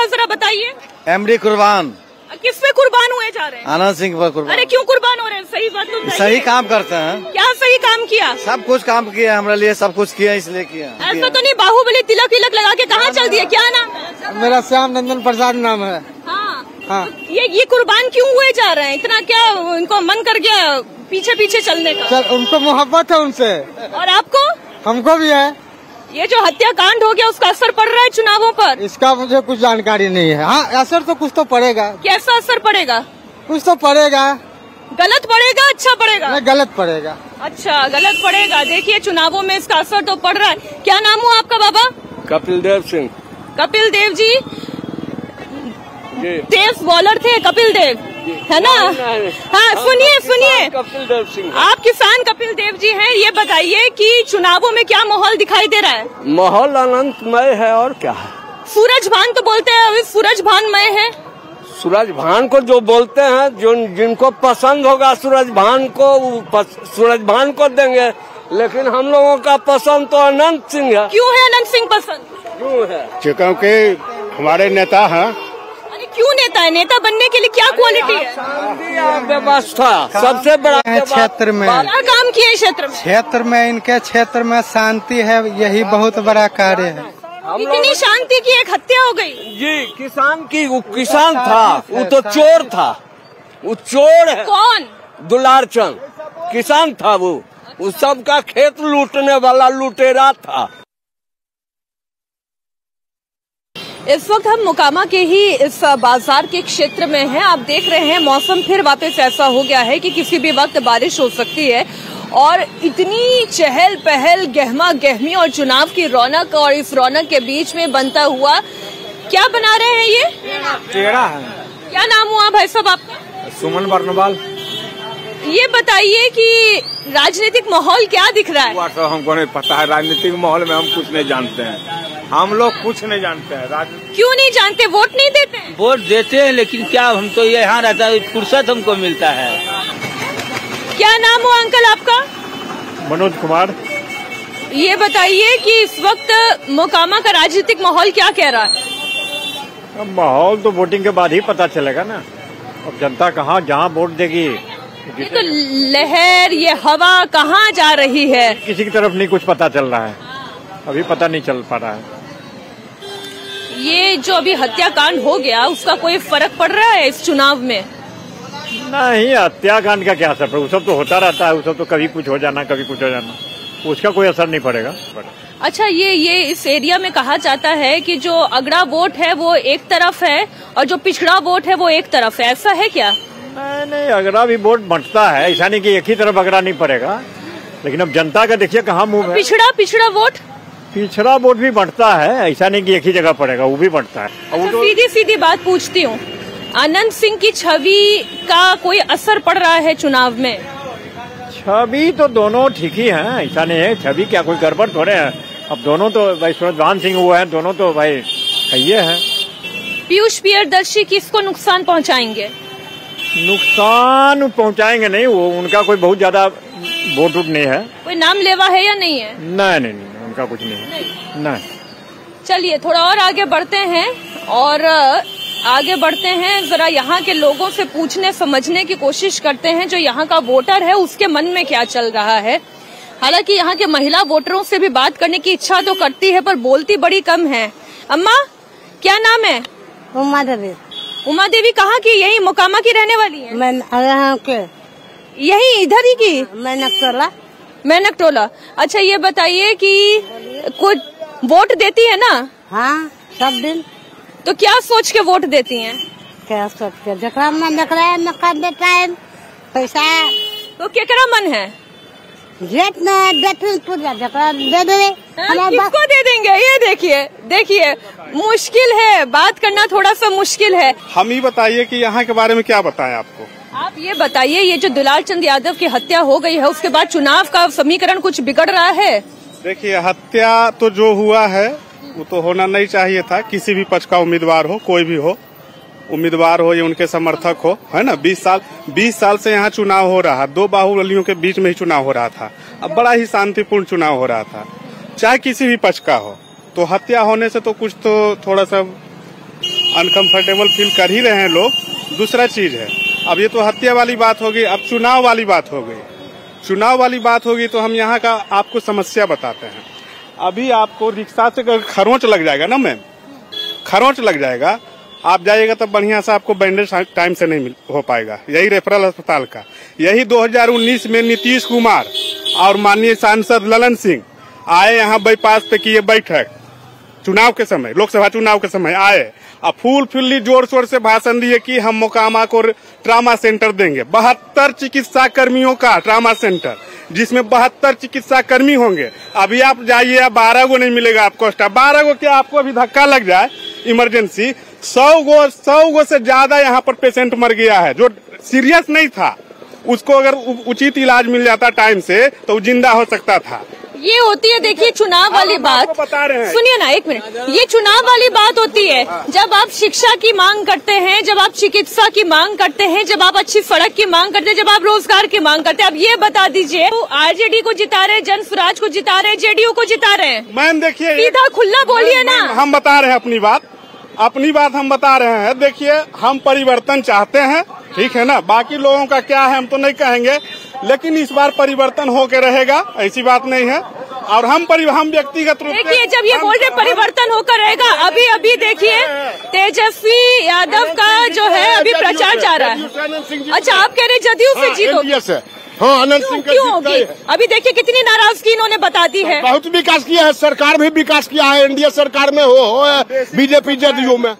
आपका जरा बताइए। एमडी कुर्बान। किस पे कुर्बान हुए जा रहे हैं? आनंद सिंह पर कुर्बान। अरे क्यों कुर्बान हो रहे हैं? सही बात तो सही काम करते हैं। क्या सही काम किया? सब कुछ काम किया हमारे लिए, सब कुछ किया इसलिए किया। ऐसा तो नहीं बाहुबली तिलक विलक लगा के कहाँ चल दिए? क्या नाम है? मेरा श्याम नंदन प्रसाद नाम है। हाँ। ये कुर्बान क्यों हुए जा रहे हैं? इतना क्या उनको मन कर गया पीछे पीछे चलने का? उनको मोहब्बत है उनसे। और आपको? हमको भी है। ये जो हत्याकांड हो गया उसका असर पड़ रहा है चुनावों पर? इसका मुझे कुछ जानकारी नहीं है। हाँ, असर तो कुछ तो पड़ेगा। कैसा असर पड़ेगा? कुछ तो पड़ेगा। गलत पड़ेगा अच्छा पड़ेगा? नहीं, गलत पड़ेगा। अच्छा गलत पड़ेगा। देखिए चुनावों में इसका असर तो पड़ रहा है। क्या नाम हुआ आपका बाबा? कपिल देव सिंह। कपिल देव जी तेज बॉलर थे कपिल देव, है ना? हाँ सुनिए कपिल देव सिंह। आप किसान कपिल देव जी हैं। ये बताइए कि चुनावों में क्या माहौल दिखाई दे रहा है? माहौल अनंतमय है और क्या है। सूरज भान तो बोलते हैं अभी सूरज भानमय है। सूरज भान को जो बोलते हैं, जो जिनको पसंद होगा सूरज भान को सूरज भान को देंगे, लेकिन हम लोगों का पसंद तो अनंत सिंह है। क्यों है अनंत सिंह पसंद? क्यों है? क्योंकि हमारे नेता हैं। क्यों नेता है? नेता बनने के लिए क्या क्वालिटी है? व्यवस्था सबसे बड़ा क्षेत्र में क्या काम किए? क्षेत्र में इनके क्षेत्र में शांति है, यही बहुत बड़ा कार्य है। इतनी शांति की एक हत्या हो गई जी। किसान की, वो किसान था, वो तो चोर था। वो चोर है। कौन? दुलार चंद किसान था। वो सबका खेत लूटने वाला लुटेरा था। इस वक्त हम मोकामा के ही इस बाजार के क्षेत्र में हैं। आप देख रहे हैं मौसम फिर वापस ऐसा हो गया है कि किसी भी वक्त बारिश हो सकती है और इतनी चहल पहल, गहमा गहमी और चुनाव की रौनक, और इस रौनक के बीच में बनता हुआ क्या बना रहे हैं? ये टेढ़ा है। क्या नाम हुआ भाई साहब आपका? सुमन बर्नवाल। ये बताइए कि राजनीतिक माहौल क्या दिख रहा है? तो हमको नहीं पता है। राजनीतिक माहौल में हम कुछ नहीं जानते हैं। हम लोग कुछ नहीं जानते हैं। क्यों नहीं जानते? वोट नहीं देते हैं? वोट देते हैं, लेकिन क्या हम तो यहाँ रहता है, फुर्सत हमको मिलता है। क्या नाम हुआ अंकल आपका? मनोज कुमार। ये बताइए कि इस वक्त मोकामा का राजनीतिक माहौल क्या कह रहा है? माहौल तो वोटिंग के बाद ही पता चलेगा ना। अब जनता कहाँ जहाँ वोट देगी। ये तो लहर, ये हवा कहाँ जा रही है? किसी की तरफ नहीं कुछ पता चल रहा है। अभी पता नहीं चल पा रहा है। ये जो अभी हत्याकांड हो गया उसका कोई फर्क पड़ रहा है इस चुनाव में? नहीं, हत्याकांड का क्या असर? वो सब तो होता रहता है। वो सब तो कभी कुछ हो जाना, कभी कुछ हो जाना, उसका कोई असर नहीं पड़ेगा। अच्छा, ये इस एरिया में कहा जाता है कि जो अगड़ा वोट है वो एक तरफ है और जो पिछड़ा वोट है वो एक तरफ है, ऐसा है क्या? नहीं, अगड़ा भी वोट बंटता है। ऐसा नहीं कि एक ही तरफ अगड़ा नहीं पड़ेगा, लेकिन अब जनता का देखिए कहाँ मुँह है। पिछड़ा वोट? पिछड़ा वोट भी बढ़ता है। ऐसा नहीं कि एक ही जगह पड़ेगा, वो भी बढ़ता है। अच्छा, सीधी बात पूछती हूँ, अनंत सिंह की छवि का कोई असर पड़ रहा है चुनाव में? छवि तो दोनों ठीक ही हैं। ऐसा नहीं है छवि क्या कोई गड़बड़ थोड़े है। अब दोनों तो भाई सूरजभान सिंह वो है, दोनों तो भाई ये है। पीयूष प्रियदर्शी किसको नुकसान पहुँचाएंगे? नुकसान पहुँचाएंगे नहीं, वो उनका कोई बहुत ज्यादा वोट नहीं है। कोई नाम लेवा है या नहीं है? नहीं, उनका कुछ नहीं। नहीं। चलिए थोड़ा और आगे बढ़ते हैं जरा यहाँ के लोगों से पूछने समझने की कोशिश करते हैं जो यहाँ का वोटर है उसके मन में क्या चल रहा है। हालांकि यहाँ के महिला वोटरों से भी बात करने की इच्छा तो करती है पर बोलती बड़ी कम है। अम्मा क्या नाम है? उमा देवी। उमा देवी कहाँ की? यही मोकामा की रहने वाली है? मैं यहाँ के यही इधर ही की? मैनक टोला। अच्छा, ये बताइए कि कुछ वोट देती है ना? हाँ, सब दिन। तो क्या सोच के वोट देती हैं? क्या सोच के? जकरा मन जकरा नका देता है पैसा। तो केकरा मन है? जेठ न देते पूजा जकरा दे दे। किसको दे देंगे? ये देखिए मुश्किल है, बात करना थोड़ा सा मुश्किल है। हम ही बताइए कि यहाँ के बारे में क्या बताएं आपको। आप ये बताइए, ये जो दुलार चंद यादव की हत्या हो गई है उसके बाद चुनाव का समीकरण कुछ बिगड़ रहा है? देखिए, हत्या तो जो हुआ है वो तो होना नहीं चाहिए था। किसी भी पक्ष का उम्मीदवार हो, कोई भी हो, उम्मीदवार हो या उनके समर्थक हो, है ना। 20 साल से यहाँ चुनाव हो रहा, दो बाहुबलियों के बीच में ही चुनाव हो रहा था। अब बड़ा ही शांतिपूर्ण चुनाव हो रहा था, चाहे किसी भी पक्ष का हो। तो हत्या होने से तो कुछ तो थोड़ा सा अनकंफर्टेबल फील कर ही रहे हैं लोग। दूसरा चीज है, अब ये तो हत्या वाली बात हो गई, अब चुनाव वाली बात हो गई। चुनाव वाली बात होगी तो हम यहाँ का आपको समस्या बताते हैं। अभी आपको रिक्शा से खरोंच लग जाएगा ना मैम, खरोंच लग जाएगा, आप जाइएगा तब बढ़िया से आपको बैंडेज टाइम से नहीं हो पाएगा। यही रेफरल अस्पताल का, यही 2019 में नीतीश कुमार और माननीय सांसद ललन सिंह आए यहाँ बाईपास पे किए बैठक, चुनाव के समय, लोकसभा चुनाव के समय आए और फूल फुल्ली जोर शोर से भाषण दिए कि हम मोकामा को ट्रामा सेंटर देंगे। 72 चिकित्सा कर्मियों का ट्रामा सेंटर, जिसमें 72 चिकित्सा कर्मी होंगे। अभी आप जाइए, 12 को नहीं मिलेगा आपको स्टाफ। 12 को क्या, आपको अभी धक्का लग जाए इमरजेंसी, 100 गो से ज्यादा यहाँ पर पेशेंट मर गया है। जो सीरियस नहीं था उसको अगर उचित इलाज मिल जाता टाइम से तो वो जिंदा हो सकता था। ये होती है, देखिए चुनाव वाली बात, सुनिए ना एक मिनट, ये चुनाव वाली बात होती है। जब आप शिक्षा की मांग करते हैं, जब आप चिकित्सा की मांग करते हैं, जब आप अच्छी सड़क की मांग करते हैं, जब आप रोजगार की मांग करते हैं। अब ये बता दीजिए, तो आरजेडी को जिता रहे, जन स्वराज को जिता रहे, जेडीयू को जिता रहे। मैम देखिए, सीधा खुला बोलिए ना। हम बता रहे हैं अपनी बात हम बता रहे हैं। देखिए, हम परिवर्तन चाहते हैं, ठीक है ना, बाकी लोगों का क्या है हम तो नहीं कहेंगे, लेकिन इस बार परिवर्तन होकर रहेगा, ऐसी बात नहीं है। और हम व्यक्तिगत रूप से, देखिए, जब ये बोल रहे परिवर्तन होकर रहेगा, अभी देखिए तेजस्वी यादव का जो है अभी प्रचार जा रहा है। अच्छा, आप कह रहे जदयू से जीतो? हाँ, अनंत सिंह क्यों होगी? अभी देखिए कितनी नाराजगी इन्होंने बता दी है। बहुत विकास किया है, सरकार भी विकास किया है, एनडीए सरकार में हो बीजेपी जदयू में।